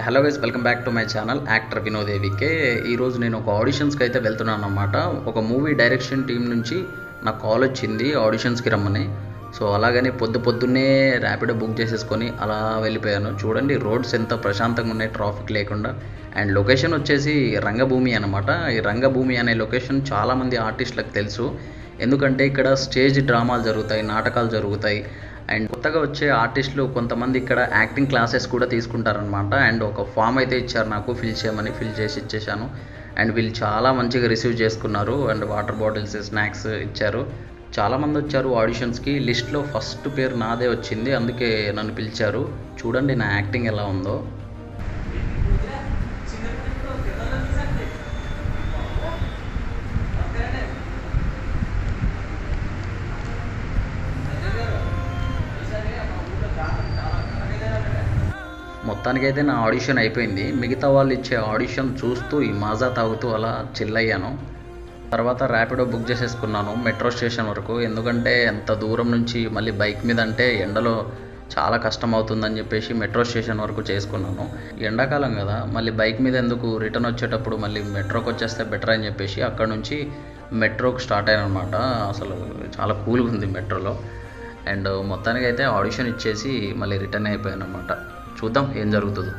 Hello guys, welcome back to my channel actor Vinod ఏవికే. ఈరోజు నేను ఒక ఆడిషన్స్కి అయితే వెళ్తున్నాను అనమాట. ఒక మూవీ డైరెక్షన్ టీం నుంచి నాకు కాల్ వచ్చింది ఆడిషన్స్కి రమ్మని. సో అలాగని పొద్దున్నే ర్యాపిడో బుక్ చేసేసుకొని అలా వెళ్ళిపోయాను. చూడండి రోడ్స్ ఎంత ప్రశాంతంగా ఉన్నాయి, ట్రాఫిక్ లేకుండా. అండ్ లొకేషన్ వచ్చేసి రంగభూమి అనమాట. ఈ రంగభూమి అనే లొకేషన్ చాలామంది ఆర్టిస్టులకు తెలుసు. ఎందుకంటే ఇక్కడ స్టేజ్ డ్రామాలు జరుగుతాయి, నాటకాలు జరుగుతాయి. అండ్ కొత్తగా వచ్చే ఆర్టిస్టులు కొంతమంది ఇక్కడ యాక్టింగ్ క్లాసెస్ కూడా తీసుకుంటారనమాట. అండ్ ఒక ఫామ్ అయితే ఇచ్చారు నాకు, ఫిల్ చేయమని. ఫిల్ చేసి ఇచ్చేసాను. అండ్ వీళ్ళు చాలా మంచిగా రిసీవ్ చేసుకున్నారు. అండ్ వాటర్ బాటిల్స్, స్నాక్స్ ఇచ్చారు. చాలామంది వచ్చారు ఆడిషన్స్కి. లిస్ట్లో ఫస్ట్ పేరు నాదే వచ్చింది, అందుకే నన్ను పిలిచారు. చూడండి నా యాక్టింగ్ ఎలా ఉందో. మొత్తానికైతే నా ఆడిషన్ అయిపోయింది. మిగతా వాళ్ళు ఇచ్చే ఆడిషన్ చూస్తూ ఈ మాజా తాగుతూ అలా చిల్ అయ్యాను. తర్వాత ర్యాపిడో బుక్ చేసేసుకున్నాను మెట్రో స్టేషన్ వరకు. ఎందుకంటే ఎంత దూరం నుంచి మళ్ళీ బైక్ మీద అంటే ఎండలో చాలా కష్టం అవుతుందని చెప్పేసి మెట్రో స్టేషన్ వరకు చేసుకున్నాను. ఎండాకాలం కదా, మళ్ళీ బైక్ మీద ఎందుకు, రిటర్న్ వచ్చేటప్పుడు మళ్ళీ మెట్రోకి వచ్చేస్తే బెటర్ అని చెప్పేసి అక్కడ నుంచి మెట్రోకి స్టార్ట్ అయ్యాను అనమాట. అసలు చాలా కూల్గా ఉంది మెట్రోలో. అండ్ మొత్తానికైతే ఆడిషన్ ఇచ్చేసి మళ్ళీ రిటర్న్ అయిపోయాను అనమాట. చూద్దాం ఏం జరుగుతుందో.